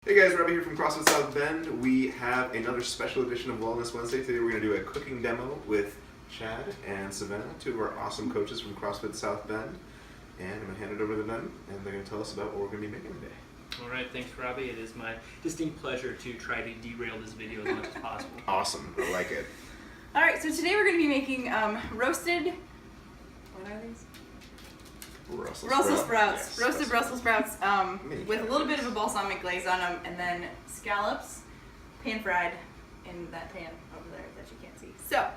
Hey guys, Robbie here from CrossFit South Bend. We have another special edition of Wellness Wednesday. Today we're going to do a cooking demo with Chad and Savannah, two of our awesome coaches from CrossFit South Bend. And I'm going to hand it over to them, and they're going to tell us about what we're going to be making today. All right, thanks Robbie. It is my distinct pleasure to try to derail this video as much as possible. Awesome, I like it. All right, so today we're going to be making roasted, what are these? Brussels sprouts. Yes, Roasted Brussels sprouts with a little bit of a balsamic glaze on them, and then scallops, pan-fried in that pan over there that you can't see. So,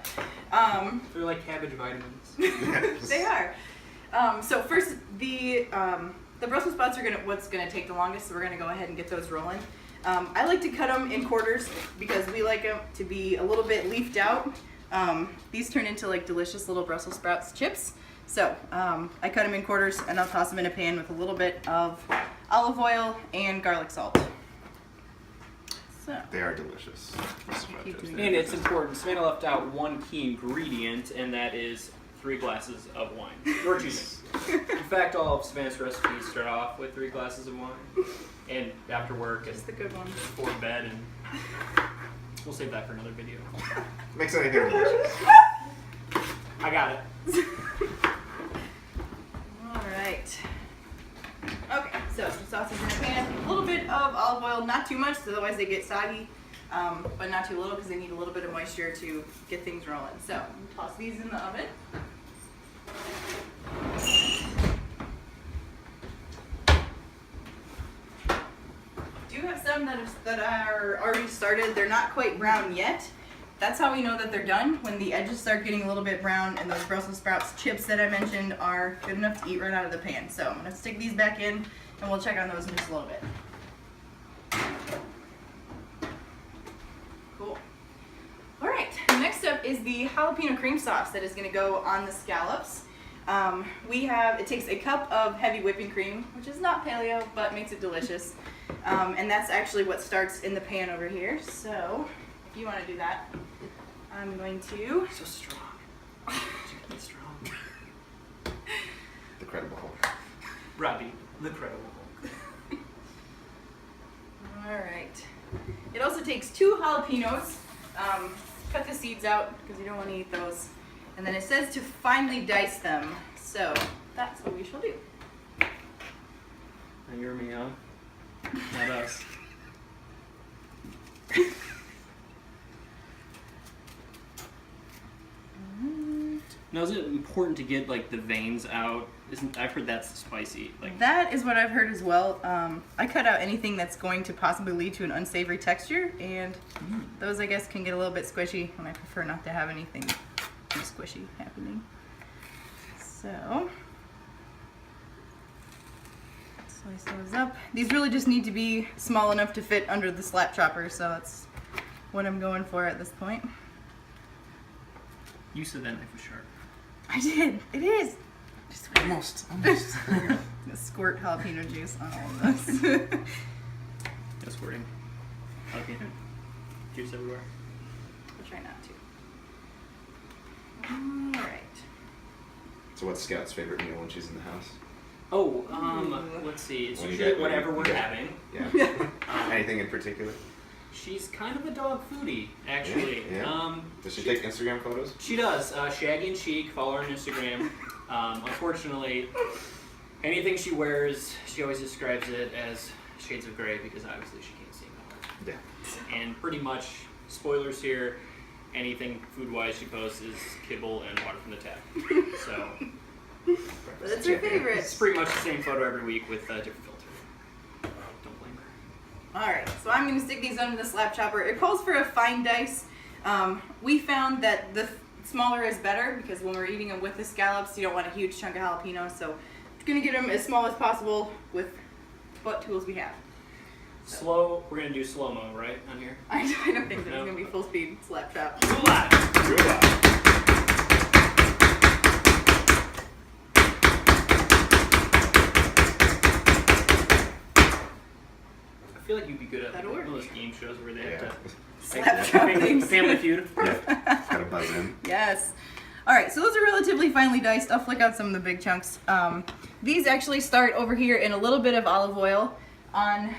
They're like cabbage vitamins. they are. So first, the Brussels sprouts are what's gonna take the longest. So we're gonna go ahead and get those rolling. I like to cut them in quarters because we like them to be a little bit leafed out. These turn into like delicious little Brussels sprouts chips. So I cut them in quarters and I'll toss them in a pan with a little bit of olive oil and garlic salt. So They are delicious. And it's important. Savannah left out one key ingredient, and that is 3 glasses of wine. Your choosing. In fact, all of Savannah's recipes start off with 3 glasses of wine. And after work, and it's the good one. before bed, and we'll save that for another video. Makes anything delicious. I got it. Alright. Okay, so some sausage in a pan. A little bit of olive oil, not too much, so otherwise they get soggy, but not too little because they need a little bit of moisture to get things rolling. So, toss these in the oven. Do have some that are already started. They're not quite brown yet. That's how we know that they're done, when the edges start getting a little bit brown and those Brussels sprouts chips that I mentioned are good enough to eat right out of the pan. So I'm going to stick these back in and we'll check on those in just a little bit. Cool. Alright, next up is the jalapeno cream sauce that is going to go on the scallops. It takes a cup of heavy whipping cream, which is not paleo, but makes it delicious. And that's actually what starts in the pan over here. So if you want to do that, I'm going to... So strong. It's strong. The Credible Hulk. Robbie, the Credible Hulk. Alright. It also takes 2 jalapenos. Cut the seeds out because you don't want to eat those. And then it says to finely dice them. So that's what we shall do. Now you're me, huh? Not us. Now, is it important to get like the veins out? I've heard that's spicy. Like That is what I've heard as well. I cut out anything that's going to possibly lead to an unsavory texture, and those I guess can get a little bit squishy, and I prefer not to have anything too squishy happening. So slice those up. These really just need to be small enough to fit under the slap chopper, so that's what I'm going for at this point. you said that knife was sharp. I did. It is. Just Almost. squirt jalapeno juice on all of this. No squirting. Jalapeno juice everywhere. I'll try not to. Alright. So what's Scout's favorite meal when she's in the house? Oh, let's see. It's When you usually get- whatever when we're you get- having. Yeah. Anything in particular? She's kind of a dog foodie, actually. Yeah. Does she take Instagram photos? She does. Shaggy and Chic, follow her on Instagram. Unfortunately, anything she wears, she always describes it as shades of gray because obviously she can't see color. Yeah. And pretty much, spoilers here, anything food-wise she posts is kibble and water from the tap. So, That's her favorite. it's pretty much the same photo every week with a different filter. Don't blame her. Alright, so I'm going to stick these under the slap chopper. It calls for a fine dice. We found that the smaller is better because when we're eating them with the scallops, you don't want a huge chunk of jalapeno. So we're going to get them as small as possible with what tools we have. We're going to do slow-mo, right, on here? I don't think that it's going to be full speed slap chop. Good. I feel like you'd be good at That'll one work. of those game shows where they have to Slap chop things. Family Feud. Yeah. Gotta buzz in. Yes. Alright, so those are relatively finely diced. I'll flick out some of the big chunks. These actually start over here in a little bit of olive oil on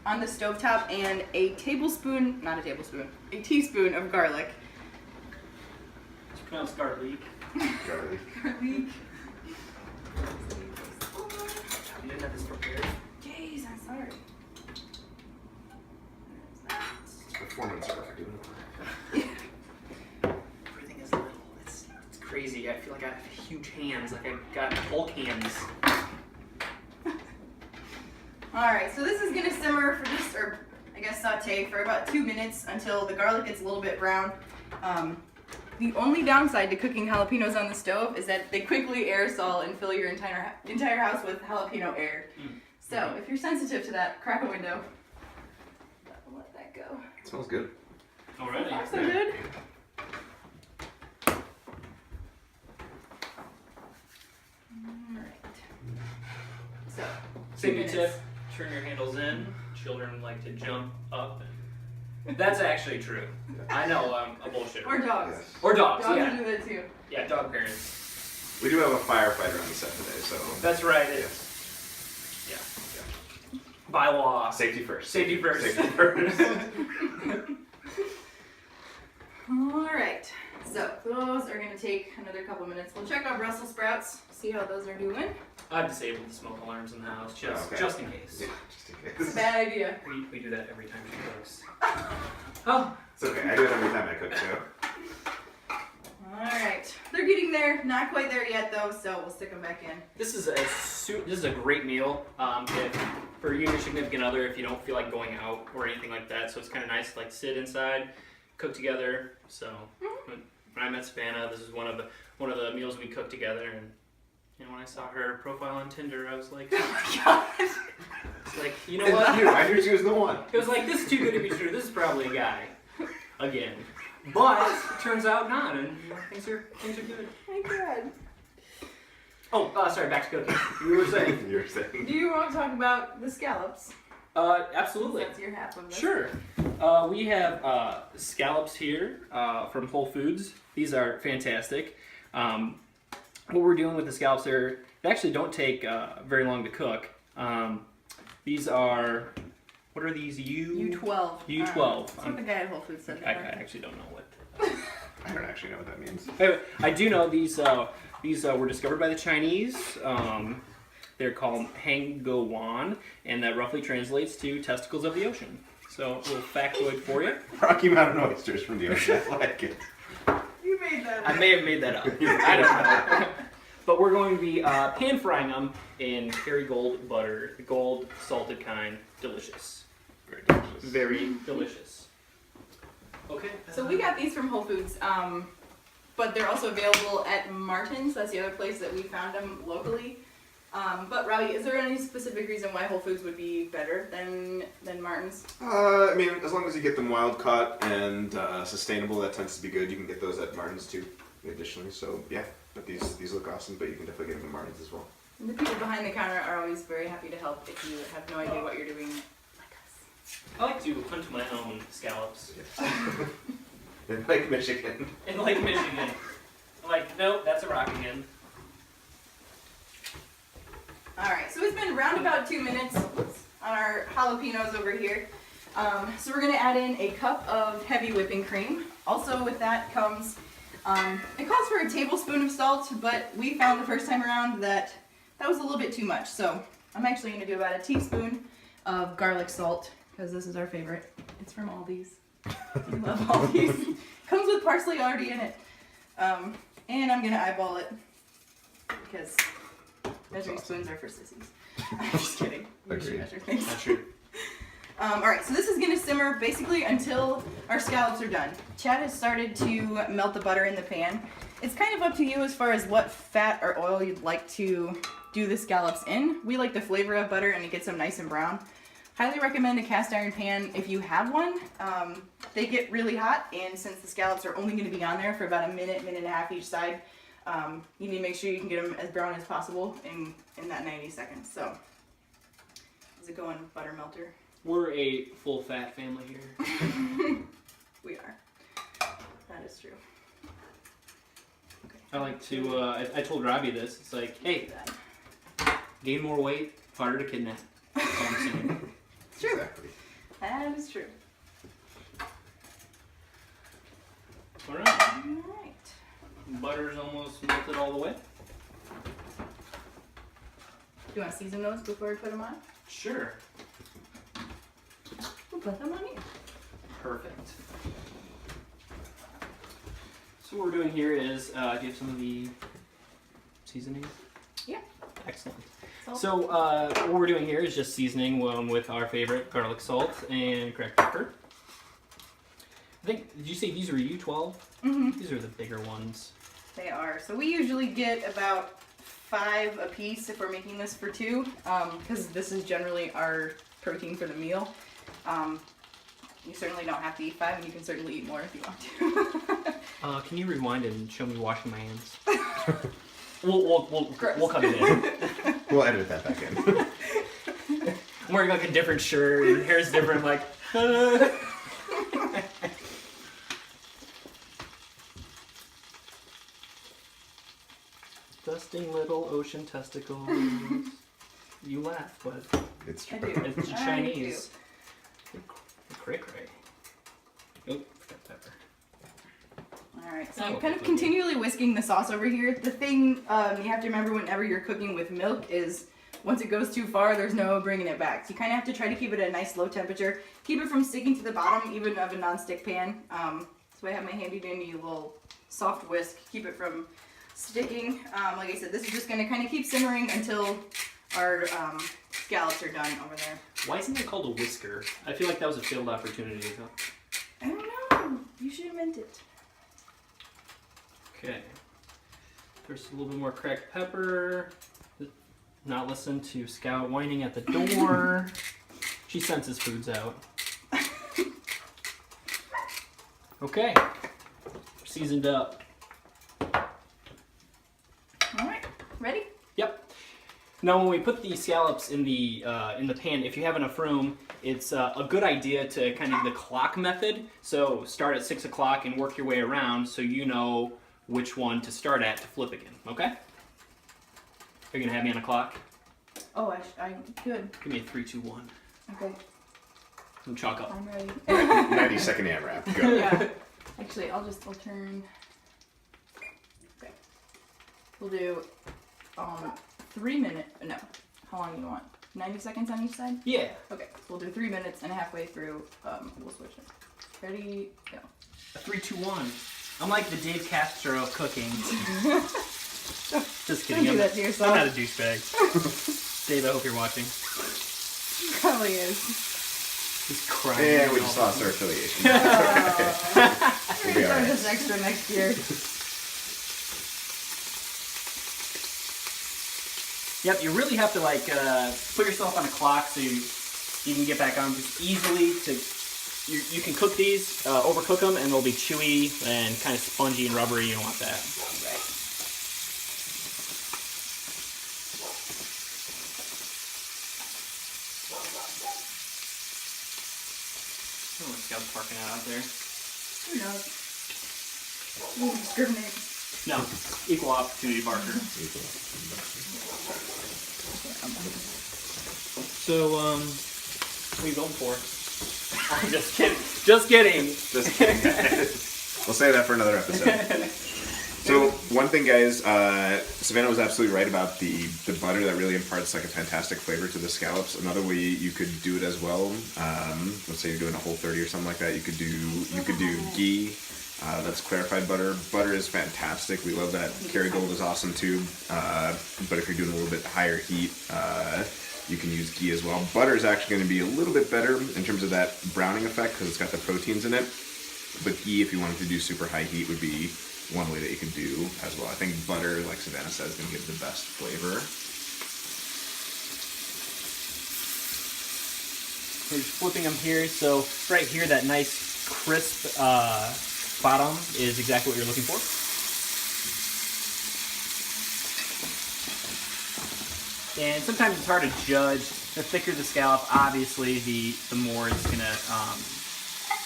on the stovetop and a teaspoon of garlic. It's pronounced garlic. Garlic. Garlic. You didn't have this prepared. Jeez, I'm sorry. It's performance art for doing Everything is little. It's crazy. I feel like I have huge hands. Like I've got Hulk hands. Alright, so this is gonna simmer for just, or I guess saute for about 2 minutes until the garlic gets a little bit brown. The only downside to cooking jalapenos on the stove is that they quickly aerosol and fill your entire house with jalapeno air. So if you're sensitive to that, crack a window. Let that go. It smells good. Already. So far, so good. Alright. So, 2 Safety minutes. tip: turn your handles in. Children like to jump up. That's actually true. I know I'm a bullshitter. Or dogs. Yes. Or dogs. Dogs Yeah. do that too. Yeah, dog parents. We do have a firefighter on the set today, so. That's right. Yes. Yeah. By law. Safety first. Safety first. Safety first. Alright, so those are going to take another couple minutes. We'll check out Brussels sprouts, see how those are doing. I've disabled the smoke alarms in the house just in case. Yeah, just in It's a case. bad idea. We do that every time she cooks. Oh, It's okay. I do it every time I cook too. Alright, they're getting there. Not quite there yet though, so we'll stick them back in. this is a great meal for you and your significant other if you don't feel like going out or anything like that. So it's kind of nice to like sit inside, cook together. So when I met Savannah, this is one of the meals we cooked together. And when I saw her profile on Tinder, I was like, Oh my god. it's like, you know It's what? not you. I knew she was the one. It was like, this is too good to be true. This is probably a guy. Again. But it turns out not, and things are good. Oh my god. Oh, sorry, back to cooking. You were saying. You were saying. Do you want to talk about the scallops? Absolutely. That's your half of this. Sure. We have scallops here from Whole Foods. These are fantastic. What we're doing with the scallops they actually don't take very long to cook. These are, what are these? U12. U12. That's what the guy at Whole Foods said. I actually don't know what. I don't actually know what that means. Anyway, I do know these were discovered by the Chinese. They're called Hangguan, and that roughly translates to testicles of the ocean. So, a little factoid for you. Rocky Mountain oysters from the ocean. I like it. You made that up. I may have made that up. I don't know. But we're going to be pan frying them in Kerrygold butter, the gold salted kind. Delicious. Very delicious. Very delicious. Okay. So we got these from Whole Foods, but they're also available at Martin's. That's the other place that we found them locally. But Robbie, is there any specific reason why Whole Foods would be better than Martin's? I mean, as long as you get them wild caught and sustainable, that tends to be good. You can get those at Martin's too, additionally. So yeah, but these look awesome. But you can definitely get them at Martin's as well. And the people behind the counter are always very happy to help if you have no idea what you're doing, like us. I like to hunt my own scallops Yes. In Lake Michigan. in Lake Michigan. I'm like, nope, that's a rock again. Alright, so it's been round about 2 minutes on our jalapenos over here. So we're going to add in a cup of heavy whipping cream. Also with that comes, it calls for a tablespoon of salt, but we found the first time around that was a little bit too much. So I'm actually going to do about a teaspoon of garlic salt, because this is our favorite. It's from Aldi's. We love Aldi's. Comes with parsley already in it. And I'm going to eyeball it, because measuring spoons are for sissies. I'm just kidding. You should Agreed. measure things. Not true. Alright, so this is going to simmer basically until our scallops are done. Chad has started to melt the butter in the pan. It's kind of up to you as far as what fat or oil you'd like to do the scallops in. We like the flavor of butter and it gets them nice and brown. Highly recommend a cast iron pan if you have one. They get really hot, and since the scallops are only going to be on there for about a minute, minute and a half each side, you need to make sure you can get them as brown as possible in that 90 seconds. So, how's it going, butter melter? We're a full fat family here. We are. That is true. Okay. I like to, I told Robbie this. It's like, hey, gain more weight, harder to kidnap. That's all I'm saying. It's true. Exactly. That is true. All right. Alright. Butter's almost melted all the way. Do you want to season those before we put them on? Sure. We'll put them on here. Perfect. So what we're doing here is give some of the seasoning. Yeah. Excellent. So what we're doing here is just seasoning with our favorite garlic salt and cracked pepper. I think, did you say these were U12? Mm-hmm. These are the bigger ones. They are. So we usually get about 5 a piece if we're making this for 2, because this is generally our protein for the meal. You certainly don't have to eat 5, and you can certainly eat more if you want to. Can you rewind and show me washing my hands? We'll cut it in. We'll edit that back in. I'm wearing like a different shirt, and hair's different, like. Dusting little ocean testicles. You laugh, but It's I true. do. it's Chinese. Cray cray. Oh, forgot pepper. Alright, so Oh, I'm kind of okay. continually whisking the sauce over here. The thing you have to remember whenever you're cooking with milk is once it goes too far, there's no bringing it back. So you kind of have to try to keep it at a nice low temperature. Keep it from sticking to the bottom, even of a non-stick pan. So I have my handy dandy little soft whisk. Keep it from sticking. Like I said, this is just going to kind of keep simmering until our scallops are done over there. Why isn't it called a whisker? I feel like that was a failed opportunity. I don't know. You should have meant it. Okay. There's a little bit more cracked pepper. Not listen to Scout whining at the door. She senses food's out. Okay. Seasoned up. Alright, ready? Yep. Now, when we put the scallops in the pan, if you have enough room, it's a good idea to kind of the clock method. So start at 6 o'clock and work your way around, so you know which one to start at to flip again. Okay? Are you gonna have me on a clock? Oh, I could. Give me a 3, 2, 1. Okay, And chalk up. I'm ready. 90-second AMRAP. Go. Yeah. Actually, I'll turn. Okay. We'll do 3 minutes. No. How long do you want? 90 seconds on each side? Yeah. Okay. So we'll do 3 minutes, and halfway through, we'll switch it. Ready? Go. A 3, 2, 1. I'm like the Dave Castro of cooking. Just kidding. Don't do that to yourself. I'm not a douchebag. Dave, I hope you're watching. Probably is. He's crying. And we just lost our affiliation. We'll be all Charge right. us extra next year. Yep, you really have to like put yourself on a clock so you can get back on just easily. You can cook these, overcook them, and they'll be chewy and kind of spongy and rubbery. You don't want that. Right. Oh, the scout's barking out there. Who knows? We won't discriminate. No, equal opportunity barker. So, what are you going for? I'm just kidding. Just kidding. Just kidding. We'll save that for another episode. So one thing, guys, Savannah was absolutely right about the butter. That really imparts like a fantastic flavor to the scallops. Another way you could do it as well. Let's say you're doing a Whole30 or something like that. You could do ghee. That's clarified butter. Butter is fantastic. We love that. Kerrygold is awesome too. But if you're doing a little bit higher heat, you can use ghee as well. Butter is actually going to be a little bit better in terms of that browning effect because it's got the proteins in it. But ghee, if you wanted to do super high heat, would be one way that you can do as well. I think butter, like Savannah said, is going to give the best flavor. We're just flipping them here. So right here, that nice crisp bottom is exactly what you're looking for. And sometimes it's hard to judge. The thicker the scallop, obviously, the more it's gonna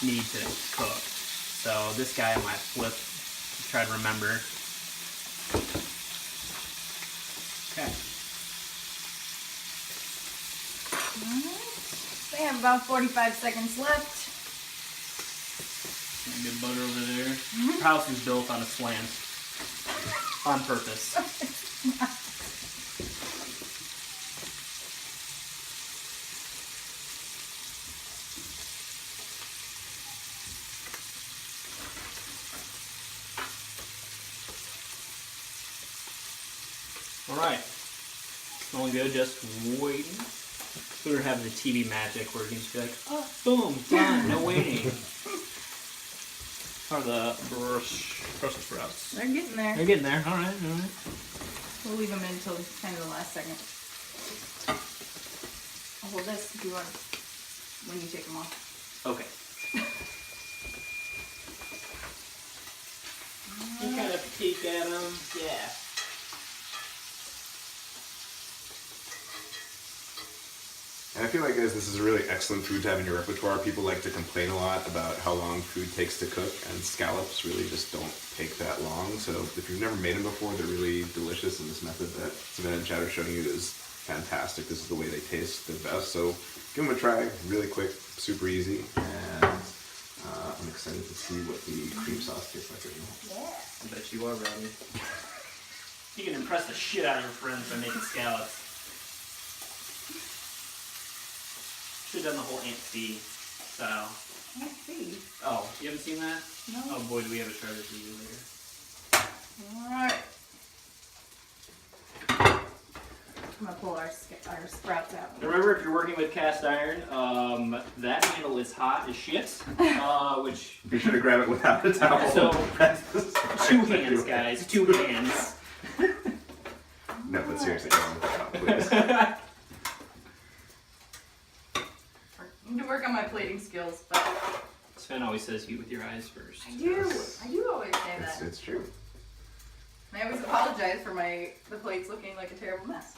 need to cook. So this guy I might flip to try to remember. Okay. have about 45 seconds left. Good butter over there. Our house is built on a slant. On purpose. Alright. Smelling good, just waiting. We're gonna have the TV magic where you can just be like, oh, boom, done, no waiting. How are the Brussels sprouts? They're getting there. They're getting there. Alright, alright. We'll leave them in until kind of the last second. I'll hold this if you want when you take them off. Okay. You kind of peek at them. Yeah. And I feel like, guys, this is a really excellent food to have in your repertoire. People like to complain a lot about how long food takes to cook, and scallops really just don't take that long. So if you've never made them before, they're really delicious, and this method that Savannah and Chad are showing you is fantastic. This is the way they taste the best. So give them a try, really quick, super easy, and I'm excited to see what the cream sauce tastes like. Yeah. I bet you are, Robbie. You can impress the shit out of your friends by making scallops. Should have done the whole Aunt C style. Let's see. Oh, you haven't seen that? No. Oh boy, do we have a try this video later. Alright. I'm gonna pull our sprouts out. Remember, if you're working with cast iron, that handle is hot as shit. Which Be sure to grab it without a towel. So, 2 hands, guys. 2 hands. No, but seriously, go on with the towel, please. I need to work on my plating skills, but Sven always says eat with your eyes first. I do always say that. It's true. And I always apologize for the plates looking like a terrible mess.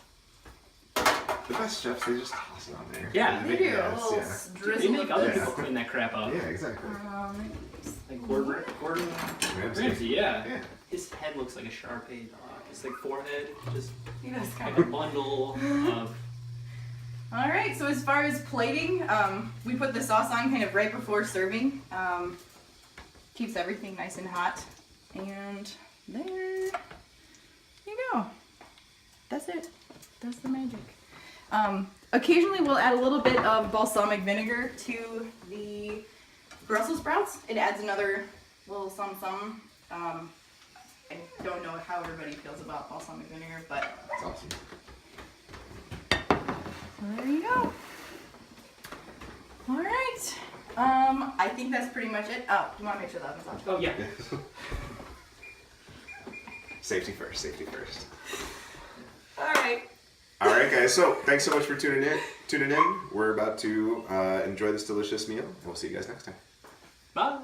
The best chefs, they just toss it on there. Yeah, They do, a mess, little yeah. drizzle. They make other Yeah. people clean that crap up. Yeah, exactly. Like Gordon Ramsay, yeah. Yeah. His head looks like a Shar-Pei dog. His like forehead, just He does kind like a of. bundle of. Alright, so as far as plating, we put the sauce on kind of right before serving. Keeps everything nice and hot. And there you go. That's it. That's the magic. Occasionally we'll add a little bit of balsamic vinegar to the Brussels sprouts. It adds another little something. I don't know how everybody feels about balsamic vinegar, but That's awesome. there you go. All right. I think that's pretty much it. Oh, you want to make sure the oven's on? Oh yeah. Safety first, safety first. All right. All right, guys. So thanks so much for tuning in. We're about to enjoy this delicious meal, and we'll see you guys next time. Bye.